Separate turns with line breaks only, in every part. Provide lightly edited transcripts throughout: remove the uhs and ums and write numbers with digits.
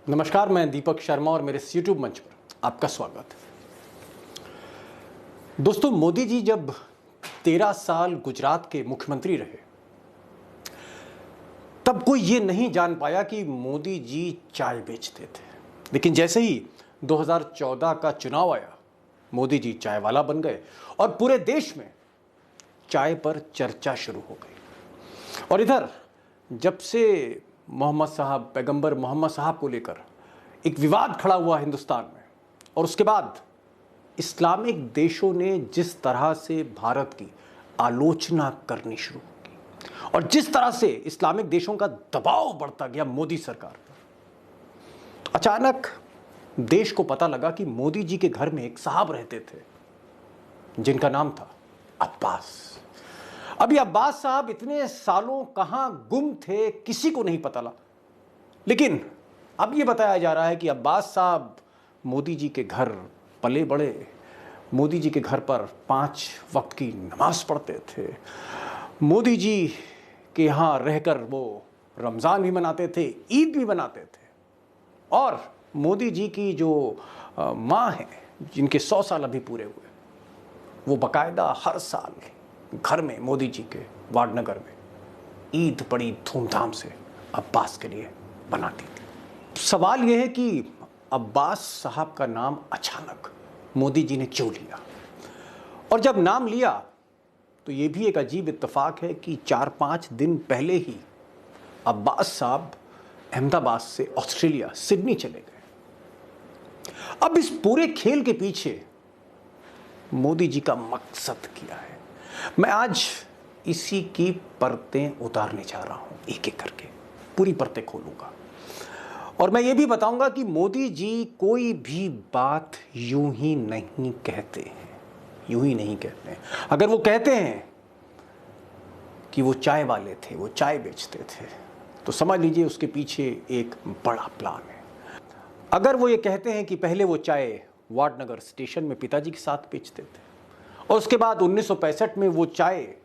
नमस्कार, मैं दीपक शर्मा और मेरे इस YouTube मंच पर आपका स्वागत है। दोस्तों, मोदी जी जब 13 साल गुजरात के मुख्यमंत्री रहे, तब कोई ये नहीं जान पाया कि मोदी जी चाय बेचते थे। लेकिन जैसे ही 2014 का चुनाव आया, मोदी जी चाय वाला बन गए और पूरे देश में चाय पर चर्चा शुरू हो गई। और इधर जब से पैगंबर मोहम्मद साहब को लेकर एक विवाद खड़ा हुआ हिंदुस्तान में, और उसके बाद इस्लामिक देशों ने जिस तरह से भारत की आलोचना करनी शुरू की और जिस तरह से इस्लामिक देशों का दबाव बढ़ता गया मोदी सरकार पर, अचानक देश को पता लगा कि मोदी जी के घर में एक साहब रहते थे जिनका नाम था अब्बास। अभी अब्बास साहब इतने सालों कहां गुम थे, किसी को नहीं पता लगा। लेकिन अब यह बताया जा रहा है कि अब्बास साहब मोदी जी के घर पले बड़े, मोदी जी के घर पर 5 वक्त की नमाज पढ़ते थे, मोदी जी के यहाँ रहकर वो रमज़ान भी मनाते थे, ईद भी मनाते थे, और मोदी जी की जो माँ हैं जिनके 100 साल अभी पूरे हुए, वो बाकायदा हर साल घर में मोदी जी के वाडनगर में ईद बड़ी धूमधाम से अब्बास के लिए बनाती थी। सवाल यह है कि अब्बास साहब का नाम अचानक मोदी जी ने क्यों लिया, और जब नाम लिया तो ये भी एक अजीब इत्तेफाक है कि 4-5 दिन पहले ही अब्बास साहब अहमदाबाद से ऑस्ट्रेलिया सिडनी चले गए। अब इस पूरे खेल के पीछे मोदी जी का मकसद क्या है, मैं आज इसी की परतें उतारने जा रहा हूं। एक एक करके पूरी परतें खोलूंगा और मैं ये भी बताऊंगा कि मोदी जी कोई भी बात यूं ही नहीं कहते हैं, यूं ही नहीं कहते हैं। अगर वो कहते हैं कि वो चाय वाले थे, वो चाय बेचते थे, तो समझ लीजिए उसके पीछे एक बड़ा प्लान है। अगर वो ये कहते हैं कि पहले वो चाय वाडनगर स्टेशन में पिताजी के साथ बेचते थे और उसके बाद 1965 में वो चाय,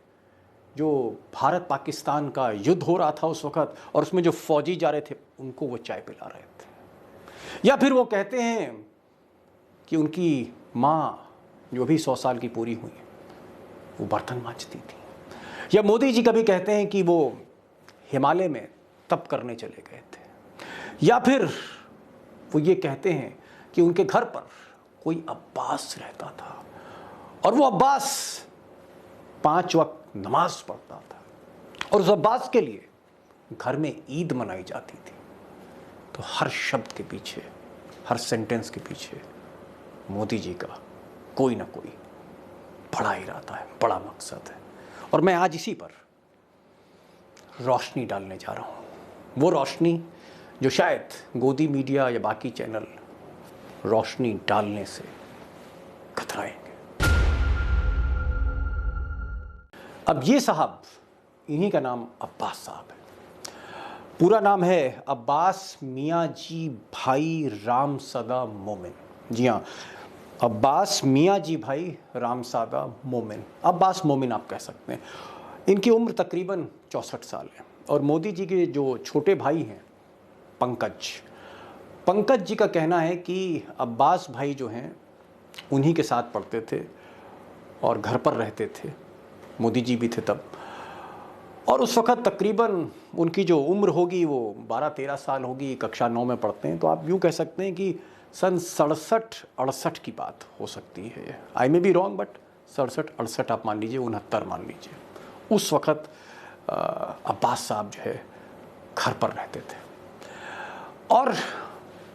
जो भारत पाकिस्तान का युद्ध हो रहा था उस वक़्त और उसमें जो फौजी जा रहे थे उनको वो चाय पिला रहे थे, या फिर वो कहते हैं कि उनकी माँ जो भी 100 साल की पूरी हुई वो बर्तन मांजती थी, या मोदी जी कभी कहते हैं कि वो हिमालय में तप करने चले गए थे, या फिर वो ये कहते हैं कि उनके घर पर कोई अब्बास रहता था और वो अब्बास 5 वक्त नमाज पढ़ता था और उस अब्बास के लिए घर में ईद मनाई जाती थी। तो हर शब्द के पीछे, हर सेंटेंस के पीछे मोदी जी का कोई ना कोई बड़ा इरादा है, बड़ा मकसद है, और मैं आज इसी पर रोशनी डालने जा रहा हूं। वो रोशनी जो शायद गोदी मीडिया या बाकी चैनल रोशनी डालने से कतराएंगे। अब ये साहब, इन्हीं का नाम अब्बास साहब है। पूरा नाम है अब्बास मियाँ जी भाई रामसदा मोमिन। जी हाँ, अब्बास मियाँ जी भाई रामसदा मोमिन, अब्बास मोमिन आप कह सकते हैं। इनकी उम्र तकरीबन 64 साल है और मोदी जी के जो छोटे भाई हैं पंकज जी का कहना है कि अब्बास भाई जो हैं उन्हीं के साथ पढ़ते थे और घर पर रहते थे, मोदी जी भी थे तब, और उस वक़्त तकरीबन उनकी जो उम्र होगी वो 12-13 साल होगी, कक्षा 9 में पढ़ते हैं। तो आप यूँ कह सकते हैं कि सन 67-68 की बात हो सकती है। आई मे बी रॉन्ग, बट 67-68 आप मान लीजिए, 69 मान लीजिए। उस वक़्त अब्बास साहब जो है घर पर रहते थे। और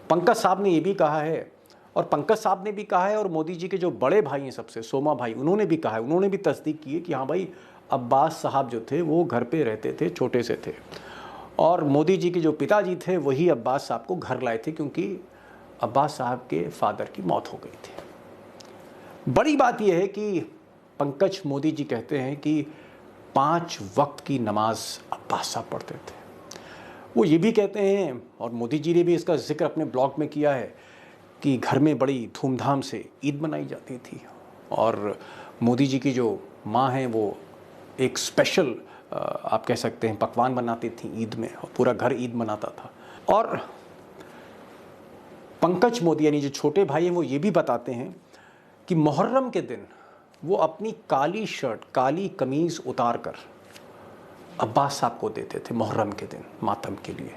पंकज साहब ने ये भी कहा है, और पंकज साहब ने भी कहा है, और मोदी जी के जो बड़े भाई हैं सबसे, सोमा भाई, उन्होंने भी कहा है, उन्होंने भी तस्दीक की है कि हाँ भाई, अब्बास साहब जो थे वो घर पे रहते थे, छोटे से थे, और मोदी जी के जो पिताजी थे वही अब्बास साहब को घर लाए थे क्योंकि अब्बास साहब के फादर की मौत हो गई थी। बड़ी बात यह है कि पंकज मोदी जी कहते हैं कि 5 वक्त की नमाज अब्बास साहब पढ़ते थे। वो ये भी कहते हैं, और मोदी जी ने भी इसका जिक्र अपने ब्लॉग में किया है, कि घर में बड़ी धूमधाम से ईद मनाई जाती थी और मोदी जी की जो माँ हैं वो एक स्पेशल आप कह सकते हैं पकवान बनाती थी ईद में, और पूरा घर ईद मनाता था। और पंकज मोदी यानी जो छोटे भाई हैं वो ये भी बताते हैं कि मुहर्रम के दिन वो अपनी काली शर्ट, काली कमीज उतार कर अब्बास साहब को देते थे मुहर्रम के दिन मातम के लिए।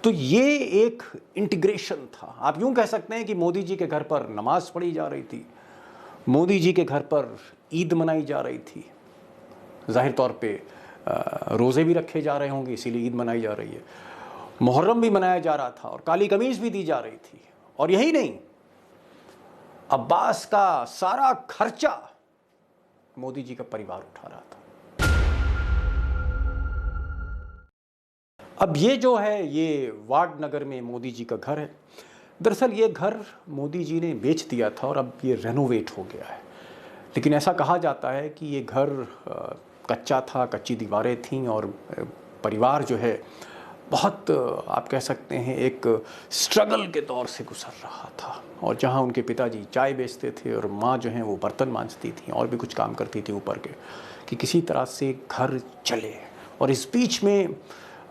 तो ये एक इंटीग्रेशन था। आप यूं कह सकते हैं कि मोदी जी के घर पर नमाज पढ़ी जा रही थी, मोदी जी के घर पर ईद मनाई जा रही थी, जाहिर तौर पे रोज़े भी रखे जा रहे होंगे इसीलिए ईद मनाई जा रही है, मुहर्रम भी मनाया जा रहा था और काली कमीज भी दी जा रही थी। और यही नहीं, अब्बास का सारा खर्चा मोदी जी का परिवार उठा रहा था। अब ये जो है ये वार्ड नगर में मोदी जी का घर है। दरअसल ये घर मोदी जी ने बेच दिया था और अब ये रेनोवेट हो गया है। लेकिन ऐसा कहा जाता है कि ये घर कच्चा था, कच्ची दीवारें थीं और परिवार जो है बहुत आप कह सकते हैं एक स्ट्रगल के दौर से गुजर रहा था। और जहाँ उनके पिताजी चाय बेचते थे और माँ जो है वो बर्तन मांजती थी और भी कुछ काम करती थी ऊपर के, कि किसी तरह से घर चले। और इस बीच में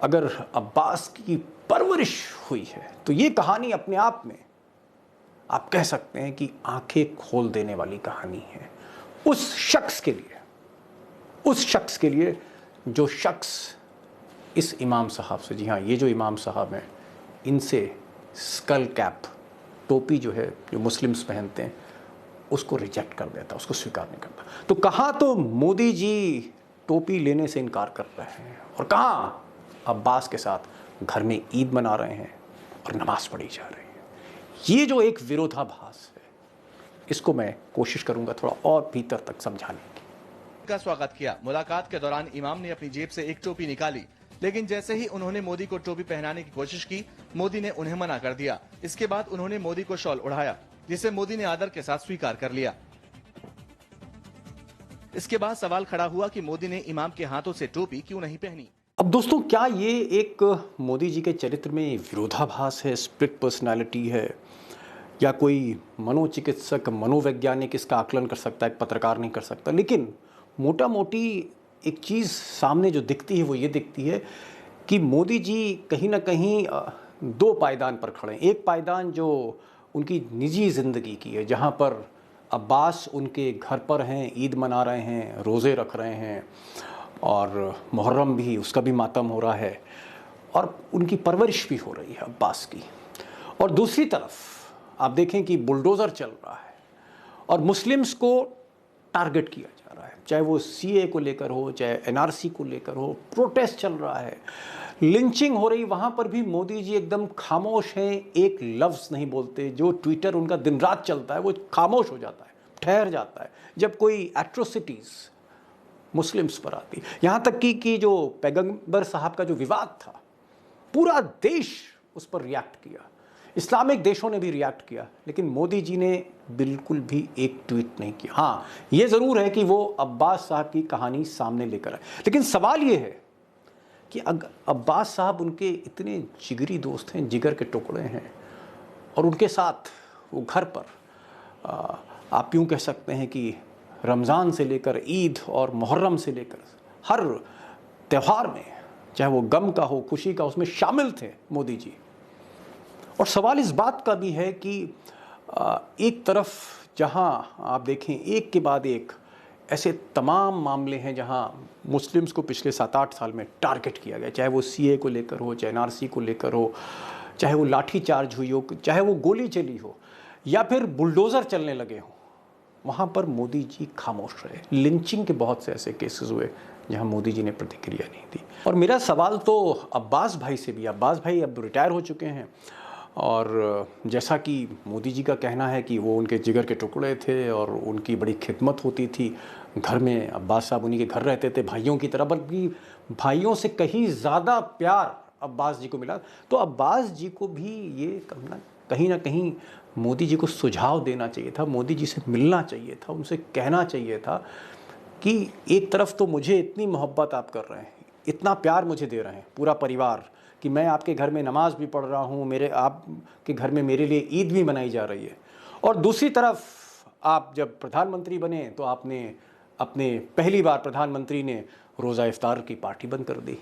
अगर अब्बास की परवरिश हुई है तो ये कहानी अपने आप में आप कह सकते हैं कि आंखें खोल देने वाली कहानी है उस शख्स के लिए जो शख्स इस इमाम साहब से, जी हाँ ये जो इमाम साहब हैं, इनसे स्कल कैप, टोपी जो है जो मुस्लिम्स पहनते हैं, उसको रिजेक्ट कर देता, उसको स्वीकार नहीं करता। तो कहाँ तो मोदी जी टोपी लेने से इनकार कर रहे हैं और कहाँ अब्बास के साथ घर में ईद मना रहे हैं और नमाज पढ़ी जा रही है। ये जो एक विरोधाभास है, इसको मैं कोशिश करूंगा थोड़ा और भीतर तक समझाने की।
का स्वागत किया। मुलाकात के दौरान इमाम ने अपनी जेब से एक टोपी निकाली, लेकिन जैसे ही उन्होंने मोदी को टोपी पहनाने की कोशिश की, मोदी ने उन्हें मना कर दिया। इसके बाद उन्होंने मोदी को शॉल उड़ाया, जिसे मोदी ने आदर के साथ स्वीकार कर लिया। इसके बाद सवाल खड़ा हुआ कि मोदी ने इमाम के हाथों से टोपी क्यों नहीं पहनी।
अब दोस्तों, क्या ये एक मोदी जी के चरित्र में विरोधाभास है, स्प्लिट पर्सनालिटी है, या कोई मनोचिकित्सक, मनोवैज्ञानिक इसका आकलन कर सकता है, एक पत्रकार नहीं कर सकता। लेकिन मोटा मोटी एक चीज़ सामने जो दिखती है वो ये दिखती है कि मोदी जी कहीं ना कहीं दो पायदान पर खड़े हैं। एक पायदान जो उनकी निजी ज़िंदगी की है, जहाँ पर अब्बास उनके घर पर हैं, ईद मना रहे हैं, रोज़े रख रहे हैं और मुहर्रम भी, उसका भी मातम हो रहा है और उनकी परवरिश भी हो रही है अब्बास की। और दूसरी तरफ आप देखें कि बुलडोज़र चल रहा है और मुस्लिम्स को टारगेट किया जा रहा है, चाहे वो सीए को लेकर हो, चाहे एनआरसी को लेकर हो, प्रोटेस्ट चल रहा है, लिंचिंग हो रही, वहाँ पर भी मोदी जी एकदम खामोश हैं, एक लफ्ज़ नहीं बोलते। जो ट्विटर उनका दिन रात चलता है वो खामोश हो जाता है, ठहर जाता है जब कोई एट्रोसिटीज़ मुस्लिम्स पर आती। यहाँ तक कि जो पैगंबर साहब का जो विवाद था, पूरा देश उस पर रिएक्ट किया, इस्लामिक देशों ने भी रिएक्ट किया, लेकिन मोदी जी ने बिल्कुल भी एक ट्वीट नहीं किया। हाँ, ये ज़रूर है कि वो अब्बास साहब की कहानी सामने लेकर आए, लेकिन सवाल ये है कि अब्बास साहब उनके इतने जिगरी दोस्त हैं, जिगर के टुकड़े हैं, और उनके साथ वो घर पर आप यूँ कह सकते हैं कि रमज़ान से लेकर ईद और मुहर्रम से लेकर हर त्यौहार में, चाहे वो गम का हो, खुशी का, उसमें शामिल थे मोदी जी। और सवाल इस बात का भी है कि एक तरफ जहां आप देखें एक के बाद एक ऐसे तमाम मामले हैं जहां मुस्लिम्स को पिछले 7-8 साल में टारगेट किया गया, चाहे वो सीए को लेकर हो, चाहे एनआरसी को लेकर हो, चाहे वो लाठी चार्ज हुई हो, चाहे वो गोली चली हो, या फिर बुलडोज़र चलने लगे हों, वहाँ पर मोदी जी खामोश रहे। लिंचिंग के बहुत से ऐसे केसेस हुए जहाँ मोदी जी ने प्रतिक्रिया नहीं दी। और मेरा सवाल तो अब्बास भाई से भी, अब्बास भाई अब रिटायर हो चुके हैं और जैसा कि मोदी जी का कहना है कि वो उनके जिगर के टुकड़े थे और उनकी बड़ी खिदमत होती थी घर में, अब्बास साहब उन्हीं के घर रहते थे भाइयों की तरह, बल्कि भाइयों से कहीं ज़्यादा प्यार अब्बास जी को मिला। तो अब्बास जी को भी ये कहीं ना कहीं मोदी जी को सुझाव देना चाहिए था, मोदी जी से मिलना चाहिए था, उनसे कहना चाहिए था कि एक तरफ तो मुझे इतनी मोहब्बत आप कर रहे हैं, इतना प्यार मुझे दे रहे हैं पूरा परिवार, कि मैं आपके घर में नमाज भी पढ़ रहा हूँ, मेरे आपके घर में मेरे लिए ईद भी मनाई जा रही है, और दूसरी तरफ आप जब प्रधानमंत्री बने तो आपने अपने पहली बार प्रधानमंत्री ने रोज़ा इफ्तार की पार्टी बंद कर दी।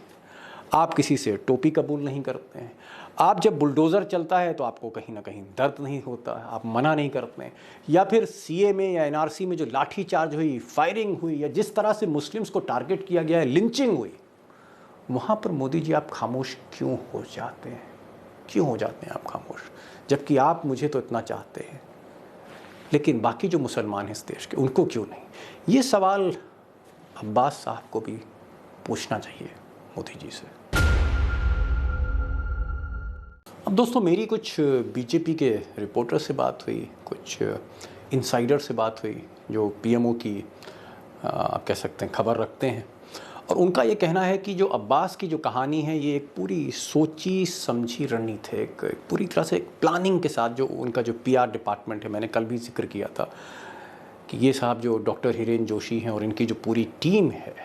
आप किसी से टोपी कबूल नहीं करते हैं। आप जब बुलडोज़र चलता है तो आपको कहीं ना कहीं दर्द नहीं होता है, आप मना नहीं करते हैं। या फिर सीए में या एनआरसी में जो लाठी चार्ज हुई, फायरिंग हुई, या जिस तरह से मुस्लिम्स को टारगेट किया गया है, लिंचिंग हुई, वहाँ पर मोदी जी आप खामोश क्यों हो जाते हैं? क्यों हो जाते हैं आप खामोश, जबकि आप मुझे तो इतना चाहते हैं, लेकिन बाकी जो मुसलमान हैं इस देश के, उनको क्यों नहीं? ये सवाल अब्बास साहब को भी पूछना चाहिए मोदी जी से। अब दोस्तों, मेरी कुछ बीजेपी के रिपोर्टर से बात हुई, कुछ इनसाइडर से बात हुई जो पीएमओ की आप कह सकते हैं खबर रखते हैं, और उनका ये कहना है कि जो अब्बास की जो कहानी है ये एक पूरी सोची समझी रणनीति है, एक पूरी तरह से एक प्लानिंग के साथ। जो उनका जो पीआर डिपार्टमेंट है, मैंने कल भी जिक्र किया था कि ये साहब जो डॉक्टर हिरेन जोशी हैं और इनकी जो पूरी टीम है,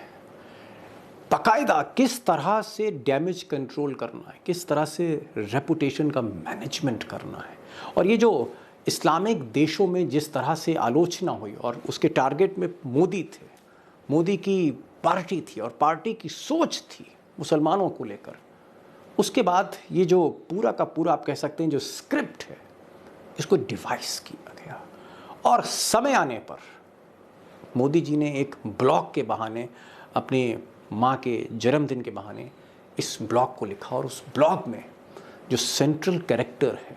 बाकायदा किस तरह से डैमेज कंट्रोल करना है, किस तरह से रेपुटेशन का मैनेजमेंट करना है। और ये जो इस्लामिक देशों में जिस तरह से आलोचना हुई और उसके टारगेट में मोदी थे, मोदी की पार्टी थी और पार्टी की सोच थी मुसलमानों को लेकर, उसके बाद ये जो पूरा का पूरा आप कह सकते हैं जो स्क्रिप्ट है, इसको डिवाइस किया गया। और समय आने पर मोदी जी ने एक ब्लॉग के बहाने, अपने माँ के जन्मदिन के बहाने इस ब्लॉग को लिखा, और उस ब्लॉग में जो सेंट्रल कैरेक्टर है,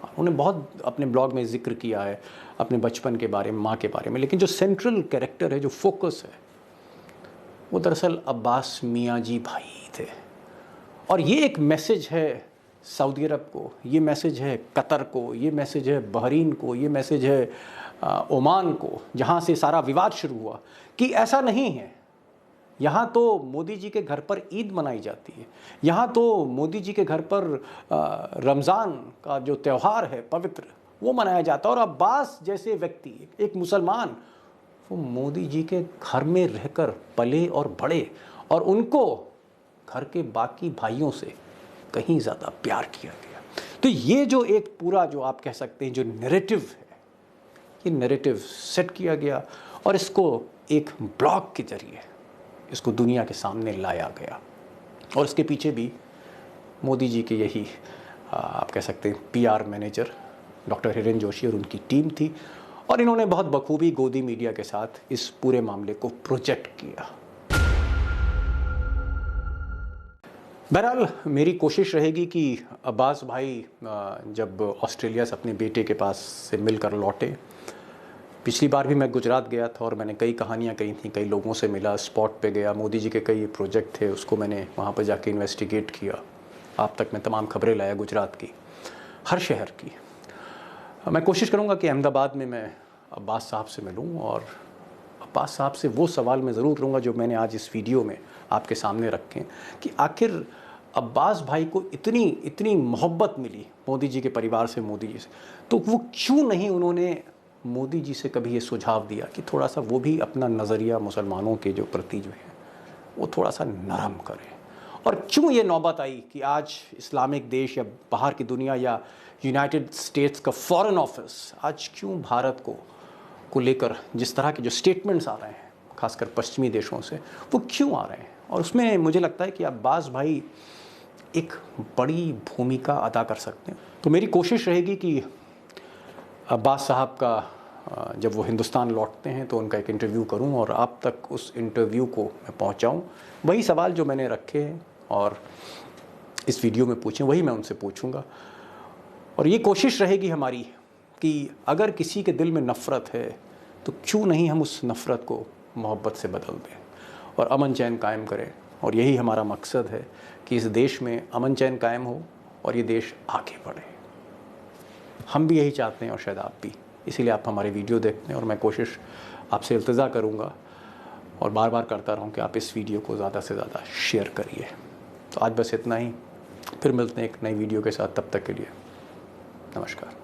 उन्होंने बहुत अपने ब्लॉग में जिक्र किया है अपने बचपन के बारे में, माँ के बारे में, लेकिन जो सेंट्रल कैरेक्टर है, जो फोकस है, वो दरअसल अब्बास मियाँ जी भाई थे। और ये एक मैसेज है सऊदी अरब को, ये मैसेज है कतर को, ये मैसेज है बहरीन को, ये मैसेज है ओमान को, जहाँ से सारा विवाद शुरू हुआ, कि ऐसा नहीं है। यहाँ तो मोदी जी के घर पर ईद मनाई जाती है, यहाँ तो मोदी जी के घर पर रमज़ान का जो त्यौहार है पवित्र, वो मनाया जाता है। और अब्बास जैसे व्यक्ति, एक मुसलमान, वो मोदी जी के घर में रहकर पले और बड़े, और उनको घर के बाकी भाइयों से कहीं ज़्यादा प्यार किया गया। तो ये जो एक पूरा जो आप कह सकते हैं जो नैरेटिव है, ये नैरेटिव सेट किया गया और इसको एक ब्लॉग के जरिए इसको दुनिया के सामने लाया गया। और इसके पीछे भी मोदी जी के यही आप कह सकते हैं PR manager doctor Hiren Joshi और उनकी टीम थी, और इन्होंने बहुत बखूबी गोदी मीडिया के साथ इस पूरे मामले को प्रोजेक्ट किया। बहरहाल मेरी कोशिश रहेगी कि अब्बास भाई जब ऑस्ट्रेलिया से अपने बेटे के पास से मिलकर लौटे, पिछली बार भी मैं गुजरात गया था और मैंने कई कहानियाँ कही थी, कई लोगों से मिला, स्पॉट पे गया, मोदी जी के कई प्रोजेक्ट थे उसको मैंने वहाँ पर जाके इन्वेस्टिगेट किया। आप तक मैं तमाम खबरें लाया गुजरात की, हर शहर की। मैं कोशिश करूँगा कि अहमदाबाद में मैं अब्बास साहब से मिलूँ, और अब्बास साहब से वो सवाल मैं ज़रूर करूँगा जो मैंने आज इस वीडियो में आपके सामने रखें, कि आखिर अब्बास भाई को इतनी मोहब्बत मिली मोदी जी के परिवार से, मोदी जी से, तो वो क्यों नहीं उन्होंने मोदी जी से कभी ये सुझाव दिया कि थोड़ा सा वो भी अपना नज़रिया मुसलमानों के जो प्रति जो है वो थोड़ा सा नरम करें। और क्यों ये नौबत आई कि आज इस्लामिक देश या बाहर की दुनिया या यूनाइटेड स्टेट्स का फॉरेन ऑफिस आज क्यों भारत को लेकर जिस तरह के जो स्टेटमेंट्स आ रहे हैं खासकर पश्चिमी देशों से, वो क्यों आ रहे हैं। और उसमें मुझे लगता है कि अब्बास भाई एक बड़ी भूमिका अदा कर सकते हैं। तो मेरी कोशिश रहेगी कि अब्बास साहब का जब वो हिंदुस्तान लौटते हैं तो उनका एक इंटरव्यू करूं और आप तक उस इंटरव्यू को मैं पहुंचाऊं। वही सवाल जो मैंने रखे हैं और इस वीडियो में पूछे, वही मैं उनसे पूछूंगा। और ये कोशिश रहेगी हमारी कि अगर किसी के दिल में नफ़रत है तो क्यों नहीं हम उस नफ़रत को मोहब्बत से बदल दें और अमन चैन कायम करें। और यही हमारा मकसद है कि इस देश में अमन चैन कायम हो और ये देश आगे बढ़े। हम भी यही चाहते हैं और शायद आप भी, इसीलिए आप हमारे वीडियो देखते हैं। और मैं कोशिश आपसे इल्तिजा करूँगा और बार बार करता रहूँ कि आप इस वीडियो को ज़्यादा से ज़्यादा शेयर करिए। तो आज बस इतना ही, फिर मिलते हैं एक नई वीडियो के साथ। तब तक के लिए नमस्कार।